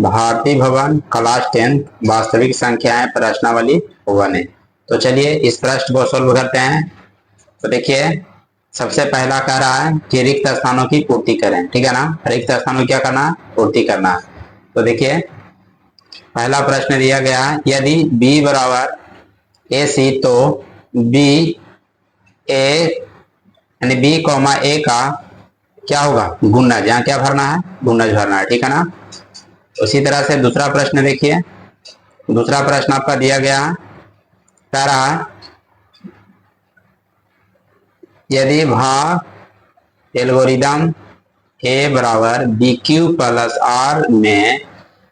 भारती भवन क्लास 10 वास्तविक संख्याएं प्रश्नावली 1 है। तो चलिए इस प्रश्न को सोल्व करते हैं। तो देखिए सबसे पहला कह रहा है कि रिक्त स्थानों की पूर्ति करें, ठीक है ना। रिक्त स्थानों क्या करना, पूर्ति करना। तो देखिए पहला प्रश्न दिया गया है, यदि b बराबर ए सी तो b ए यानी b कॉमा ए का क्या होगा, गुणज। यहाँ क्या भरना है, गुणज भरना है, ठीक है ना। उसी तरह से दूसरा प्रश्न देखिए, दूसरा प्रश्न आपका दिया गया कह रहा है यदि भाग एल्गोरिदम ए बराबर बी क्यू प्लस आर में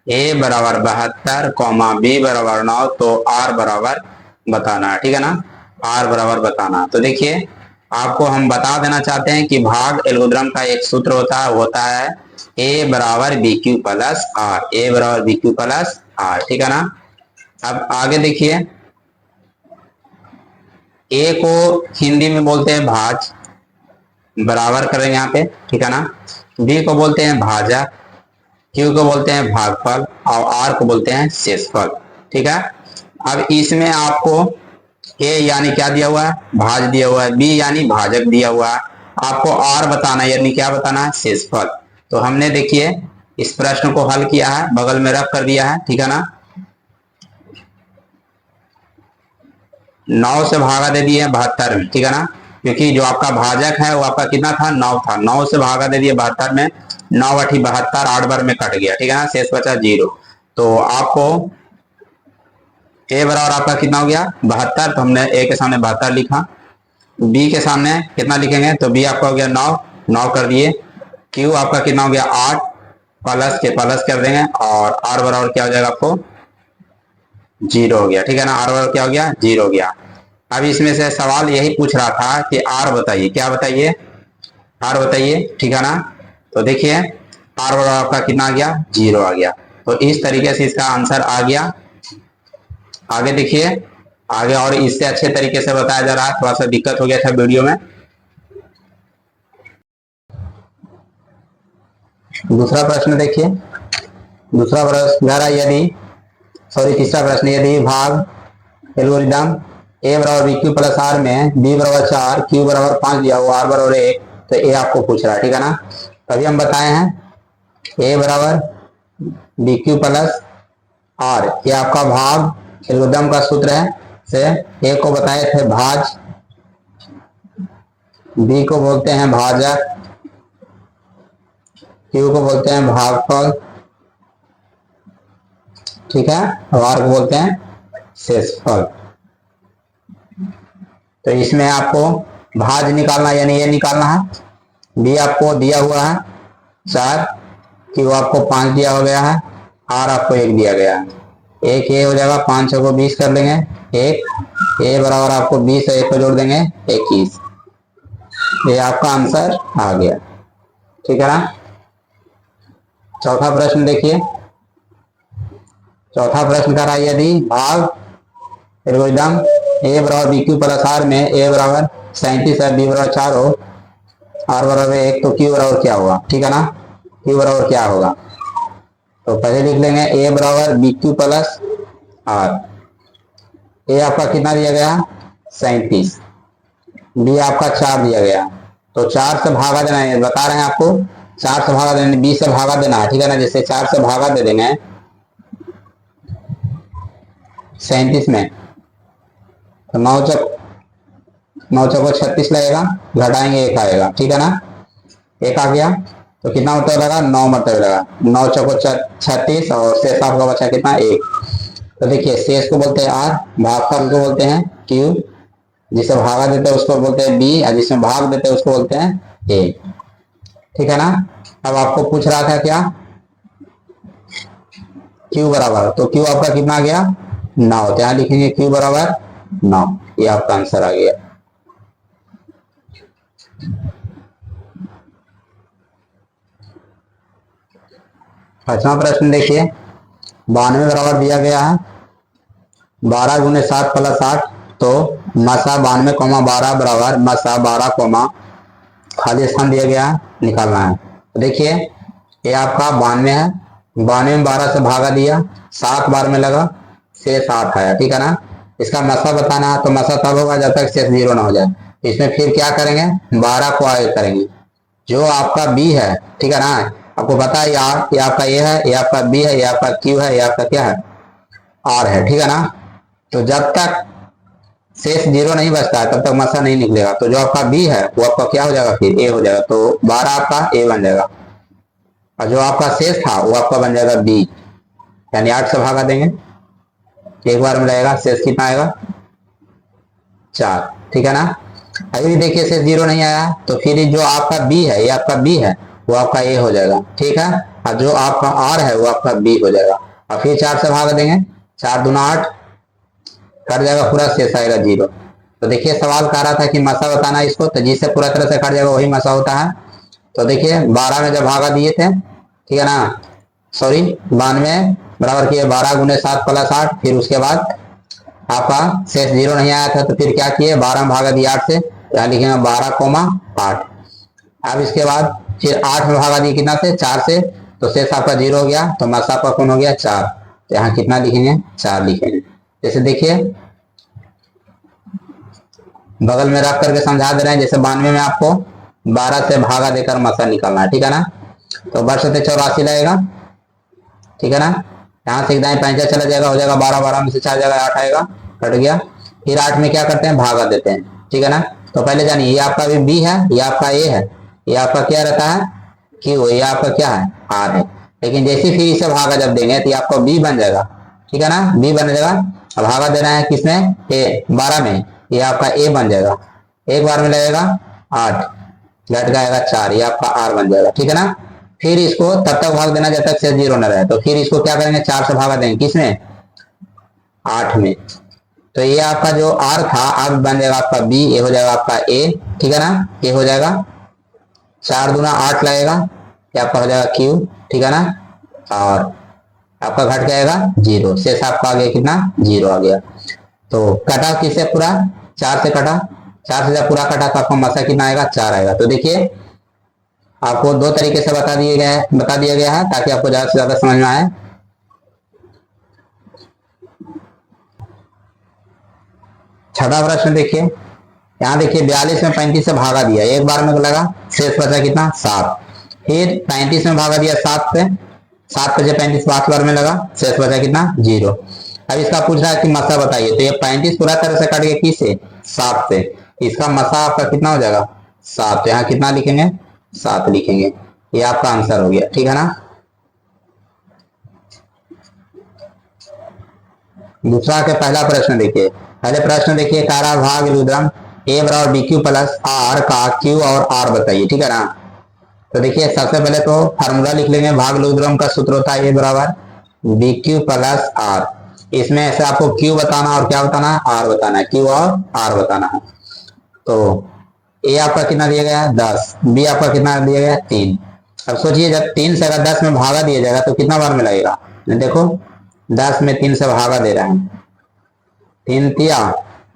ए बराबर 72 बी बराबर 9 तो आर बराबर बताना, ठीक है ना। आर बराबर बताना। तो देखिए आपको हम बता देना चाहते हैं कि भाग एल्गोरिदम का एक सूत्र होता है ए बराबर बी क्यू प्लस आर, ए बराबर बी क्यू प्लस आर, ठीक है ना। अब आगे देखिए, ए को हिंदी में बोलते हैं भाज, बराबर करेंगे यहाँ पे, ठीक है ना। बी को बोलते हैं भाजक, क्यू को बोलते हैं भागफल और आर को बोलते हैं शेषफल, ठीक है। अब इसमें आपको ए यानी क्या दिया हुआ है, भाज दिया हुआ है, बी यानी भाजक दिया हुआ है, आपको आर बताना है यानी क्या बताना है, शेषफल। तो हमने देखिए इस प्रश्न को हल किया है, बगल में रख कर दिया है, ठीक है ना। 9 से भागा दे दिए 72 में, ठीक है ना, क्योंकि जो आपका भाजक है वो आपका कितना था, 9 था। 9 से भागा दे दिए 72 में, 9 8 72, 8 बार में कट गया, ठीक है ना, शेष बचा 0। तो आपको ए बराबर आपका कितना हो गया, 72। तो हमने ए के सामने 72 लिखा, बी के सामने कितना लिखेंगे, तो बी आपका हो गया 9, 9 कर दिए। क्यू आपका कितना हो गया 8, प्लस के प्लस कर देंगे और आर बराबर क्या हो जाएगा आपको 0 हो गया, ठीक है ना। आर बराबर क्या हो गया, 0 हो गया। अब इसमें से सवाल यही पूछ रहा था कि आर बताइए, क्या बताइए, आर बताइए, ठीक है ना। तो देखिए आर बराबर आपका कितना आ गया, 0 आ गया। तो इस तरीके से इसका आंसर आ गया। आगे देखिए, आगे और इससे अच्छे तरीके से बताया जा रहा है, थोड़ा सा दिक्कत हो गया था वीडियो में। दूसरा प्रश्न देखिए, दूसरा प्रश्न कह रहा है तीसरा प्रश्न, यदि भाग एल्गोरिदम ए बराबर बी क्यू प्लस आर में बी बराबर 4, क्यू बराबर 5 दिया हुआ, आर बराबर 1, तो ए आपको पूछ रहा है, ठीक है ना। तभी हम बताए हैं ए बराबर बी क्यू प्लस आर, ये आपका भाग एल्गोरिदम का सूत्र है। से ए को बताए थे भाज, बी को बोलते हैं भाजक, क्यू को बोलते हैं भागफल, ठीक है, और आर को बोलते हैं शेषफल। तो इसमें आपको भाज निकालना यानी ये निकालना है। बी आपको दिया हुआ है 4, क्यू आपको 5 दिया हो गया है, आर आपको 1 दिया गया है। एक ए हो जाएगा, 5 को 20 कर लेंगे, 1 ए बराबर आपको 20 और 1 को जोड़ देंगे 21। ये आपका आंसर आ गया, ठीक है ना। चौथा प्रश्न देखिए, चौथा प्रश्न कर रहा है यदि भाग एल्गोरिदम ए बराबर बी क्यू प्लस आर में ए बराबर 37 है, बी बराबर 4 हो, आर बराबर 1, तो क्यू बराबर क्या होगा, ठीक है ना। क्यू बराबर क्या होगा, तो पहले लिख लेंगे ए बराबर बी क्यू प्लस आर। ए आपका कितना दिया गया 37, बी आपका 4 दिया गया, तो 4 से भागा देना है, बता रहे हैं आपको 4 से भागा देना, बी से भागा देना है, ठीक है ना। जैसे 4 से भागा दे देंगे 37 में, तो 9 चौको 36 लगेगा, घटाएंगे 1 आएगा, ठीक है ना। 1 आ गया तो कितना मतलब लगा, 9 मतलब लगा, 9 चौको 36 और शेष आपका बचा कितना 1। तो देखिए शेष को बोलते हैं आर, भागफल को बोलते हैं क्यू, जिसे भागा देते हैं उसको बोलते हैं बी, और जिसमें भाग देते हैं उसको बोलते हैं ए, ठीक है ना। अब आपको पूछ रहा था क्या, क्यू बराबर, तो क्यू आपका कितना आ गया 9, तो यहां लिखेंगे क्यू बराबर 9, ये आपका आंसर आ गया। पांचवा प्रश्न देखिए, 92 बराबर दिया गया है 12 गुने 7 प्लस 8, तो मसा 92, 12 बराबर मसा 12, खाली स्थान दिया गया है, निकालना है। तो देखिए ये आपका 92 है, 92 में 12 से भागा दिया, 7 बार में लगा, शेष 8 आया, ठीक है ना। इसका मसा बताना है, तो मसा तब होगा जब तक शेष 0 ना हो जाए। इसमें फिर क्या करेंगे, 12 को आगे करेंगे, जो आपका बी है, ठीक है ना। आपको पता है ये आपका ए है, ये आपका बी है, ये आपका क्यू है, ये आपका क्या है, आर है, ठीक है ना। तो जब तक शेष 0 नहीं बचता है तब तक मसा नहीं निकलेगा। तो जो आपका बी है वो आपका क्या हो जाएगा, फिर ए हो जाएगा। तो 12 आपका ए बन जाएगा, और जो आपका शेष था वो आपका बन जाएगा बी, यानी 8 से भागा देंगे, एक बार में रहेगा, शेष कितना आएगा, 4, ठीक है ना। अभी देखिए शेष 0 नहीं आया, तो फिर जो आपका बी है, ये आपका बी है, वो आपका ए हो जाएगा, ठीक है। और जो आपका आर है वो आपका बी हो जाएगा, और फिर 4 से भाग देंगे, 4 दूना 8, कट जाएगा पूरा, शेष आएगा 0। तो देखिए सवाल कह रहा था कि मसा बताना इसको, तो जिससे पूरा तरह से कट जाएगा वही मसा होता है। तो देखिए 12 में जब भागा दिए थे, ठीक है ना, सॉरी 92 बराबर किए 12 गुने 7 प्लस 8, फिर उसके बाद आपका शेष 0 नहीं आया था, तो फिर क्या किए, 12 में भागा दिया 8 से, यहाँ लिखेंगे 12,8। अब इसके बाद फिर 8 में भागा दिए कितना से, 4 से, तो शेष आपका 0 हो गया, तो मसा आपका कौन हो गया, 4। तो यहाँ कितना लिखेंगे, 4 लिखेंगे। जैसे देखिए बगल में रख करके समझा दे रहे हैं, जैसे 92 में आपको 12 से भागा देकर मसा निकालना है, ठीक है ना। तो 12 लगेगा, ठीक है ना। यहाँ से दाएं 5 चला जाएगा, हो जाएगा 12, 12 में से 4 जाएगा, 8 आएगा, कट गया। फिर 8 में क्या करते हैं, भागा देते हैं, ठीक है ना। तो पहले जानिए ये आपका भी बी है, ये आपका ए है, ये आपका क्या रहता है, क्यू, ये आपका क्या है, आर है। लेकिन जैसे फिर इसे भागा जब देंगे तो ये आपका बी बन जाएगा, ठीक है ना, बी बन जाएगा। अब भागा देना है किसमें, ए 12 में, ये आपका ए बन जाएगा, एक बार में लगेगा 8, घट जाएगा 4, ये आपका आर बन जाएगा, ठीक है ना। फिर इसको तब तक भाग देना जब तक शेष 0 न रहे। तो फिर इसको क्या करेंगे, 4 से भागा देंगे, किसमें, 8 में। तो ये आपका जो आर था अब बन जाएगा आपका बी, ये हो जाएगा आपका ए, ठीक है ना, ये हो जाएगा 4 दूना 8 लगेगा, ये आपका हो जाएगा क्यू, ठीक है ना। और आपका घट जाएगा 0, शेष आपका आ गया कितना, 0 आ गया। तो कटा किससे, पूरा 4 से कटा, 4 से जब पूरा कटा तो आपका मसा कितना आएगा, 4 आएगा। तो देखिए आपको 2 तरीके से बता दिया गया है ताकि आपको ज्यादा से ज्यादा समझ में आए। छठा प्रश्न देखिए, यहाँ देखिए 42 में 35 से भागा दिया, एक बार में लगा, शेष बचा कितना, 7। फिर 35 में भागा दिया 7 से, 7 बचे 35 5 बार में लगा, शेष बचा कितना, 0। अब इसका पूछ रहा है कि मसा बताइए, तो ये 35 पूरा तरह से कट गया किससे, 7 से, इसका मसा आपका कितना हो जाएगा, 7। तो यहाँ कितना लिखेंगे, 7 लिखेंगे, ये आपका आंसर हो गया, ठीक है ना। दूसरा के पहला प्रश्न देखिए, पहले प्रश्न देखिए, कारा भाग लुद्रम ए बराबर बी क्यू प्लस आर का क्यू और आर बताइए, ठीक है ना। तो देखिए सबसे पहले तो फार्मूला लिख लेंगे, भाग लुद्रम का सूत्र होता है ए बराबर बी क्यू प्लस आर। इसमें ऐसे आपको क्यू बताना और क्या बताना है, आर बताना है, क्यू और आर बताना है। तो ए आपका कितना दिया गया है, 10, बी आपका कितना दिया गया है, 3। अब सोचिए जब 3 से अगर 10 में भागा दिया जाएगा तो कितना बार में लगेगा, देखो 10 में 3 से भागा दे रहा है, 3 तिया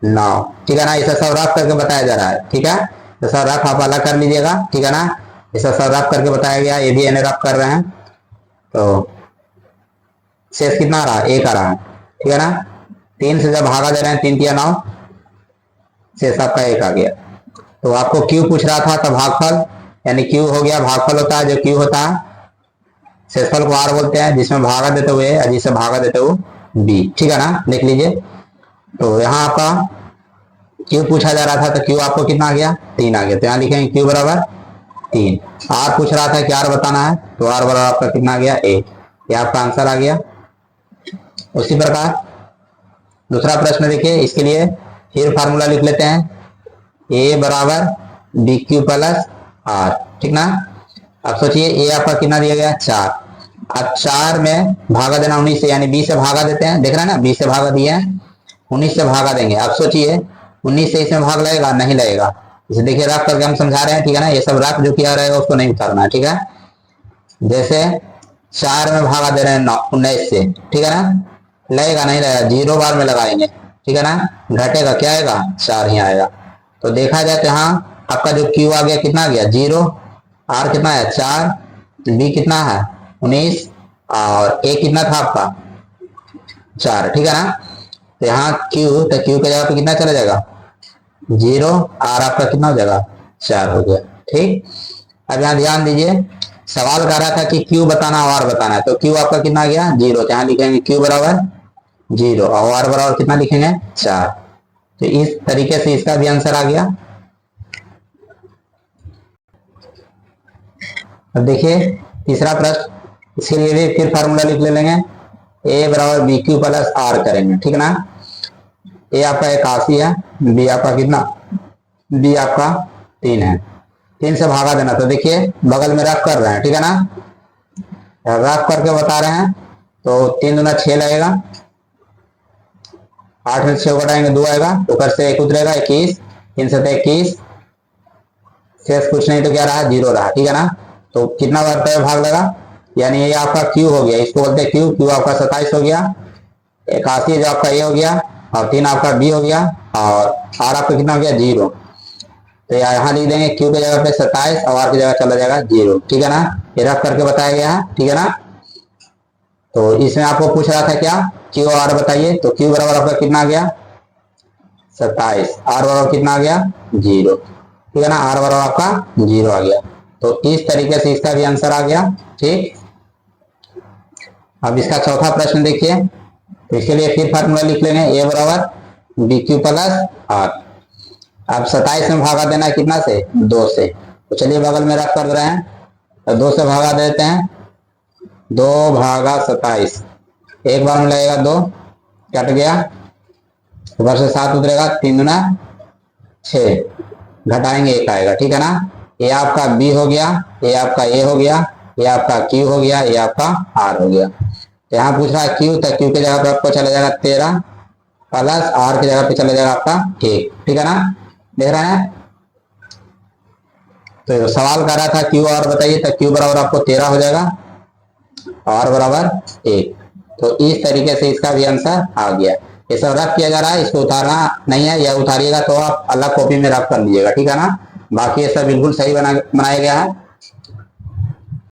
9, ठीक है ना। इसे सब रफ करके बताया जा रहा है, ठीक है, तो सब रफ आप अलग कर लीजिएगा, ठीक है ना। इसे सब रफ करके बताया गया, ये भी इन्हें रफ कर रहे हैं। तो शेष कितना आ रहा है, 1 आ रहा है, ठीक है ना। 3 से जब भागा दे रहे हैं, 3 तिया 9, शेष आपका 1 आ गया। तो आपको क्यू पूछ रहा था, तो भागफल यानी क्यू हो गया, भागफल होता है जो क्यू होता है, शेषफल को आर बोलते हैं, जिसमें भागा देते हुए और जिसे भागा देते हुए बी, ठीक है ना, देख लीजिए। तो यहाँ आपका क्यू पूछा जा रहा था, तो क्यू आपको कितना आ गया, 3 आ गया। तो यहाँ लिखेंगे क्यू बराबर 3। आर पूछ रहा था कि आर बताना है, तो आर बराबर आपका कितना आ गया, 1, ये आपका आंसर आ गया। उसी प्रकार दूसरा प्रश्न देखिए, इसके लिए फिर फार्मूला लिख लेते हैं, ए बराबर बी क्यू प्लस आर, ठीक ना। अब सोचिए ए आपका कितना दिया गया, 4। अब 4 में भागा देना 19 से, यानी 20 से भागा देते हैं, देख रहे हैं ना, 20 से भागा दिए हैं, 19 से भागा देंगे। अब सोचिए 19 से इसमें भाग लगेगा, नहीं लगेगा, इसे देखिए रफ करके हम समझा रहे हैं, ठीक है ना। ये सब रफ जो किया रहेगा उसको नहीं उतारना है, ठीक है। जैसे 4 में भागा दे रहे हैं 19 से, ठीक है ना, लगेगा नहीं लगेगा, 0 बार में लगाएंगे, ठीक है ना, घटेगा क्या आएगा, 4 ही आएगा। तो देखा जाए तो यहाँ आपका जो क्यू आ गया कितना आ गया, 0, आर कितना है 4, बी कितना है 19, और ए कितना था आपका 4, ठीक है ना। तो यहाँ Q, तो Q की जगह पे कितना चला जाएगा 0, R आपका कितना हो जाएगा 4 हो गया, ठीक। अब यहाँ ध्यान दीजिए, सवाल कर रहा था कि Q बताना और R बताना है, तो Q आपका कितना आ गया 0, यहाँ लिखेंगे Q बराबर 0 और R बराबर कितना लिखेंगे 4। तो इस तरीके से इसका भी आंसर आ गया। अब देखिए तीसरा प्रश्न, इसके लिए भी फिर फार्मूला लिख लेंगे, A बराबर बी क्यू प्लस आर करेंगे, ठीक है ना। A आपका 81 है, B आपका कितना, B आपका 3 है, 3 से भागा देना। तो देखिए बगल में रख कर रहे हैं, ठीक है ना, रख करके बता रहे हैं। तो 3 दूना 6 लगेगा, 8 में 6 घटाएंगे 2 आएगा, ऊपर से 1 उतरेगा 21, 3 से 21, शेष कुछ नहीं तो क्या रहा 0 रहा, ठीक है ना। तो कितना बढ़ता है भाग लगा, यानी ये आपका Q हो गया, इसको बोलते हैं Q आपका 27 हो गया, 81 जो आपका A हो गया और 3 आपका B हो गया और R आपका कितना हो गया 0। तो यहाँ लिख देंगे Q की जगह पे 27 और R की जगह चला जाएगा 0, ठीक है ना। ये रख करके बताया गया है, ठीक है ना। तो इसमें आपको पूछ रहा था क्या Q और R बताइए, तो Q बराबर आपका कितना आ गया 27, R बराबर कितना आ गया 0, ठीक है ना, R बराबर आपका 0 आ गया। तो इस तरीके से इसका भी आंसर आ गया, ठीक। अब इसका चौथा प्रश्न देखिए, तो इसके लिए फिर फार्मूला लिख लेंगे, A बराबर बी क्यू प्लस आर। अब 27 में भागा देना है कितना से 2 से, तो चलिए बगल में रख कर रहे हैं, तो 2 से भागा देते हैं, 2 भागा 27, एक बार में लगेगा 2, कट गया, ऊपर से 7 उतरेगा, 3 दूना 6, घटाएंगे 1 आएगा, ठीक है ना। ये आपका B हो गया, ये आपका A हो गया, ये आपका Q हो गया, ये आपका R हो गया। तो यहाँ पूछ रहा है Q, तो Q की जगह पे आपको चला जाएगा 13 प्लस R की जगह पे चला जाएगा आपका 1, ठीक है ना, देख रहे हैं। तो सवाल कर रहा था Q और बताइए, तो Q बराबर आपको 13 हो जाएगा, R बराबर 1। तो इस तरीके से इसका भी आंसर आ गया। ये सब रफ किया जा रहा है, इसको उतारना नहीं है, या उतारिएगा तो आप अलग कॉपी में रफ कर लीजिएगा, ठीक है ना। बाकी ये सब बिल्कुल सही बनाया गया है।